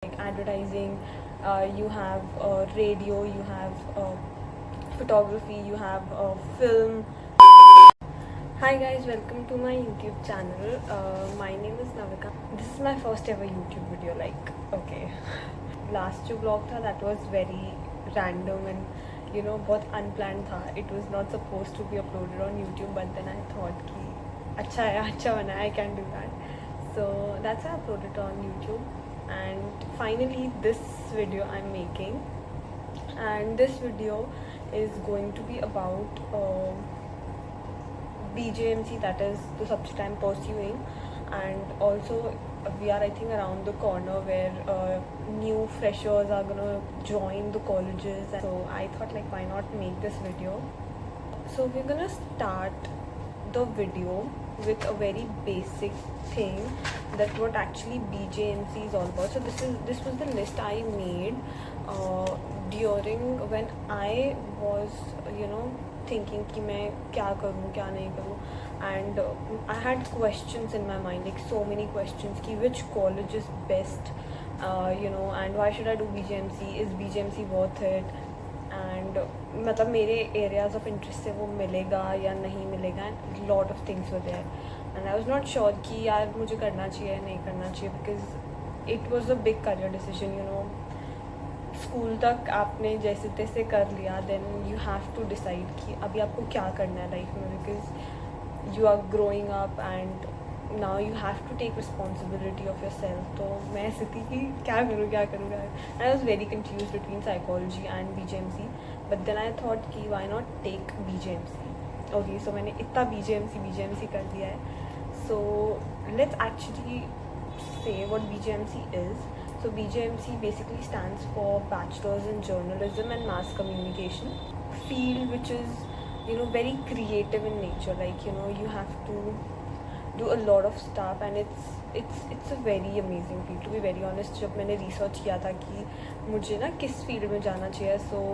like advertising, you have radio, you have photography, you have film. Hi guys, welcome to my YouTube channel. My name is Navika. This is my first ever YouTube video. Like, okay, last जो vlog था that was very random and बहुत unplanned था. It was not supposed to be uploaded on YouTube, but then I thought कि अच्छा है, अच्छा बना है, I can do that. So that's why I uploaded it on YouTube. And finally this video I'm making, and this video is going to be about BJMC, that is the subject I'm pursuing, and also we are I think around the corner where new freshers are gonna join the colleges, so I thought like why not make this video. So we're gonna start the video with a very basic thing, that what actually BJMC is all about. So this was the list I made during when I was thinking कि मैं क्या करूँ क्या नहीं करूँ, and I had questions in my mind, like so many questions कि which college is best, and why should I do BJMC, is BJMC worth it, and मतलब मेरे areas of interest से वो मिलेगा या नहीं मिलेगा, and lot of things were there, and I was not sure कि यार मुझे करना चाहिए या नहीं करना चाहिए, because it was a big career decision. School तक आपने जैसे तैसे कर लिया, then you have to decide कि अभी आपको क्या करना है लाइफ में, because you are growing up and now you have to take responsibility of yourself. तो मैं ऐसी थी कि क्या करूँ. I was very confuse between psychology and BJMC, but then I thought कि why not take BJMC. Okay, so मैंने इतना BJMC कर दिया है. So let's actually say what BJMC is. So BJMC basically stands for Bachelor's in Journalism and Mass Communication, field which is very creative in nature. Like you have to do a lot of stuff, and it's a very amazing field, to be very honest. जब मैंने research किया था कि मुझे ना किस field में जाना चाहिए, so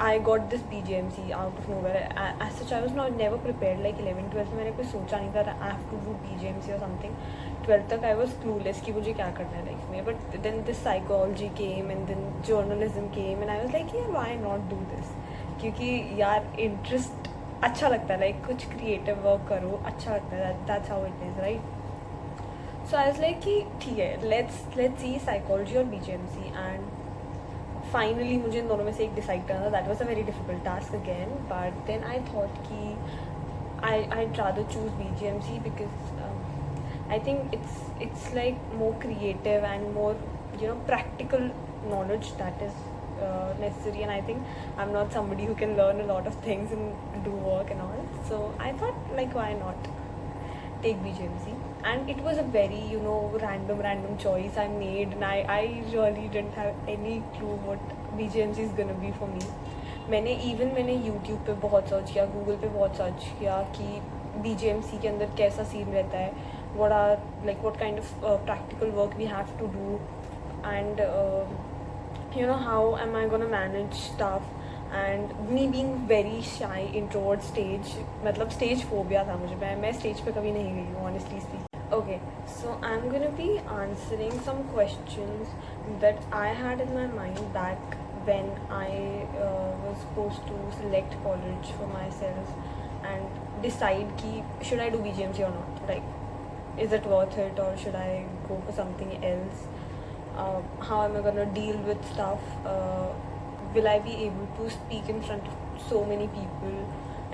I got this BJMC out of nowhere. As such, I was never prepared. Like 11th 12th में मैंने कुछ सोचा नहीं था I have to do BJMC or something. 12th तक I was clueless कि मुझे क्या करना है लाइफ में. But then this psychology came, and then journalism came, and I was like yeah, why not do this? क्योंकि यार interest अच्छा लगता है, like कुछ creative work करो अच्छा लगता है. That's how it is, right? So I was like कि ठीक है, let's see psychology और BJMC, and फाइनली मुझे इन दोनों में से एक डिसाइड करना था. That was a very difficult task again, but then I thought कि I rather choose BJMC because I think it's like more creative and more practical knowledge that is necessary, and I think I'm not somebody who can learn a lot of things and do work and all. So I thought like why not take BJMC, and it was a very random choice I made, and I really didn't have any clue what BJMC is gonna be for me. मैंने YouTube पे बहुत search किया, Google पे बहुत search किया कि BJMC के अंदर कैसा सीन रहता है, what kind of practical work we have to do, and how am I gonna manage stuff. And me being very shy introvert stage, मतलब stage phobia था मुझे, मैं stage पे कभी नहीं गई हूँ honestly speaking. Okay, so I'm gonna be answering some questions that I had in my mind back when I was supposed to select college for myself and decide ki should I do BJMC or not, like is it worth it or should I go for something else. How am I gonna deal with stuff, will I be able to speak in front of so many people,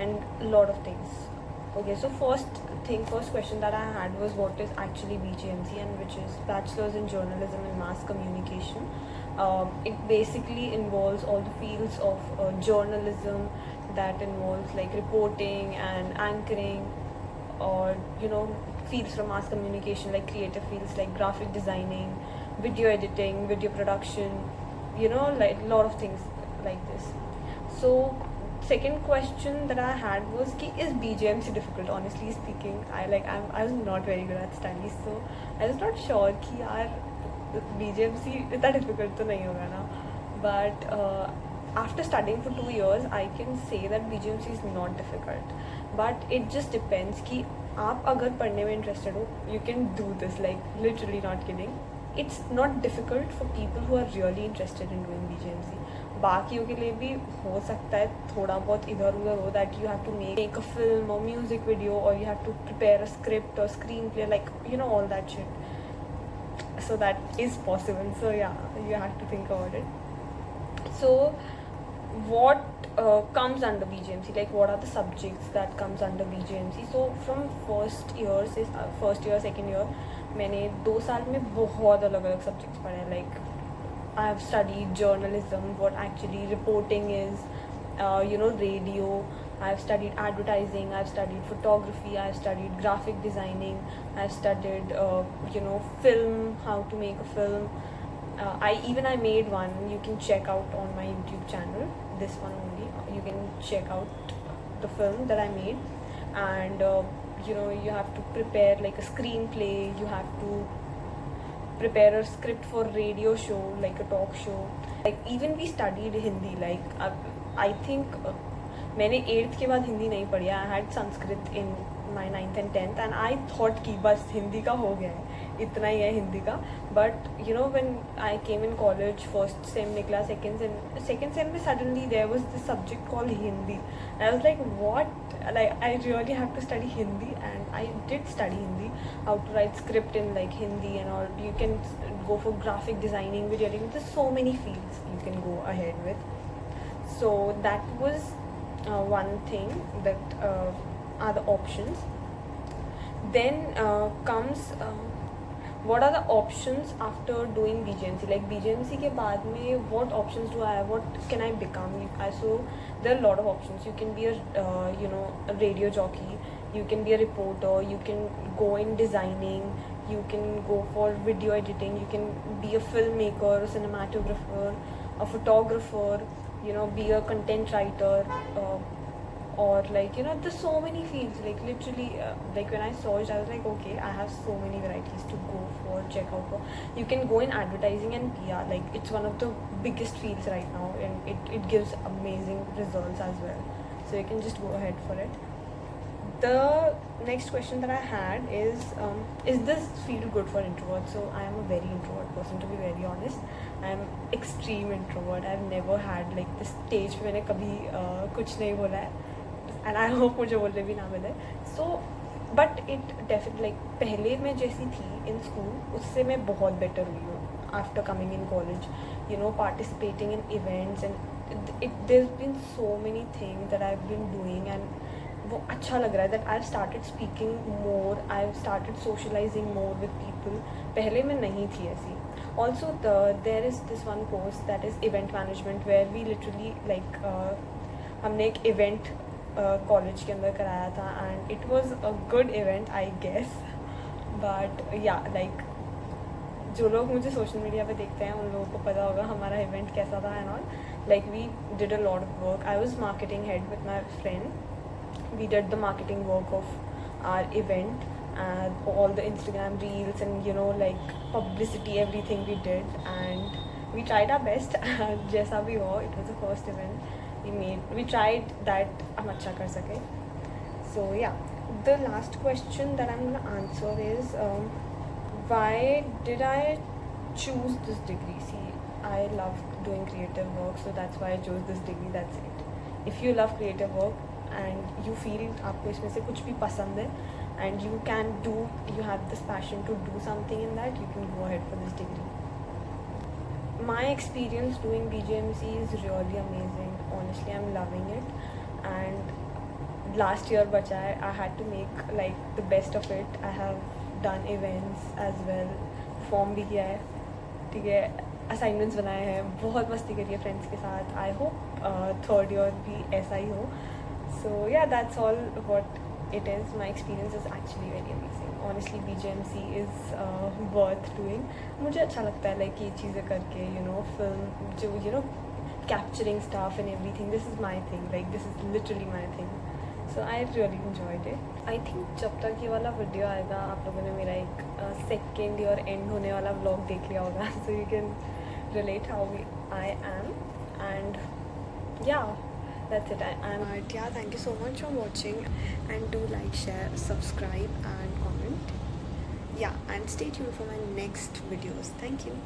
and a lot of things. Okay, so first question that I had was what is actually BJMC, and which is Bachelor's in Journalism and Mass Communication. It basically involves all the fields of journalism, that involves like reporting and anchoring, or fields from mass communication like creative fields like graphic designing, video editing, video production, like a lot of things like this. So second question that I had was कि is BJMC difficult? Honestly speaking, I was not very good at studies, so I was not sure कि यार BJMC इतना difficult तो नहीं होगा ना. But after studying for 2 years, I can say that BJMC is not difficult, but it just depends कि आप अगर पढ़ने में interested हो, you can do this, like literally not kidding. it's not difficult for people who are really interested in doing BGMC. बाकियों के लिए भी हो सकता है थोड़ा बहुत इधर उधर हो, that you have to make a film or music video, or you have to prepare a script or screenplay, like you know, all that shit. So that is possible. So yeah, you have to think about it. So what comes under BGMC, like what are the subjects that comes under BGMC? So from first year second year मैंने 2 साल में बहुत अलग अलग subjects पढ़े हैं. Like I have studied journalism, what actually reporting is, radio. I have studied advertising, I have studied photography, I have studied graphic designing, I have studied film, how to make a film. I made one, you can check out on my YouTube channel, this one only. You can check out the film that I made, and you have to prepare like a screenplay, you have to prepare a script for radio show, like a talk show. Like even we studied Hindi, like I think मैंने 8th के बाद हिंदी नहीं पढ़ी. I had Sanskrit in my 9th and 10th, and I thought कि बस हिंदी का हो गया है, इतना ही है हिंदी का. But when I came in college, first sem निकला, second sem में suddenly there was this subject called Hindi, and I was like, what? Like I really have to study Hindi, and I did study Hindi, how to write script in like Hindi and all. You can go for graphic designing, video editing. There's so many fields you can go ahead with. So that was one thing that are the options. Then comes what are the options after doing BGMC? Like BGMC के बाद में what options do I have? What can I become? So there are a lot of options. You can be a radio jockey. You can be a reporter. You can go in designing. You can go for video editing. You can be a filmmaker, a cinematographer, a photographer. Be a content writer, or like there's so many fields. Like literally, like when I searched, I was like, okay, I have so many varieties to go for, check out for. You can go in advertising and PR. Like it's one of the biggest fields right now, and it gives amazing results as well. So you can just go ahead for it. The next question that I had is this field good for introverts? So I am a very introvert person, to be very honest. I am extreme introvert. I've never had like this stage पे मैंने कभी कुछ नहीं बोला है, and I hope मुझे बोलने भी ना मिले. So but it definitely, like पहले मैं जैसी थी in school उससे मैं बहुत better हुई हूँ after coming in college. Participating in events, and there's been so many things that I've been doing, and वो अच्छा लग रहा है that I've started speaking more, I've started socializing more with people. पहले मैं नहीं थी ऐसी. Also there is this one course that is event management, where we literally like हमने एक event कॉलेज के अंदर कराया था, and it was a good event I guess. But yeah, like जो लोग मुझे सोशल मीडिया पे देखते हैं उन लोगों को पता होगा हमारा इवेंट कैसा था and all. Like we did a lot of work. I was marketing head with my friend. We did the marketing work of our event, and all the Instagram reels and like publicity, everything we did, and we tried our best. जैसा भी हो, it was the first event we tried that हम अच्छा कर सके. So yeah, the last question that I'm gonna answer is why did I choose this degree? See, I love doing creative work, so that's why I chose this degree. That's it. If you love creative work and you feel आपको इसमें से कुछ भी पसंद है, and you have this passion to do something in that, you can go ahead for this degree. My experience doing BGMC is really amazing. Honestly, I'm loving it, and last year बचा है, I had to make like the best of it. I have done events as well, perform भी किया है, ठीक है, assignments बनाए हैं, बहुत मस्ती करी है friends के साथ. I hope third year भी ऐसा ही हो. So yeah, that's all what it is. My experience is actually very amazing. Honestly, BGMC is worth doing. मुझे अच्छा लगता है like ये चीज़ें करके, film जो capturing stuff and everything. This is my thing. Like this is literally my thing. So I really enjoyed it. I think जब तक ये वाला वीडियो आएगा आप लोगों ने मेरा एक second year end होने वाला vlog देख लिया होगा. So you can relate how I am, and yeah. That's it. But yeah, thank you so much for watching, and do like, share, subscribe and comment. yeah, and stay tuned for my next videos. Thank you.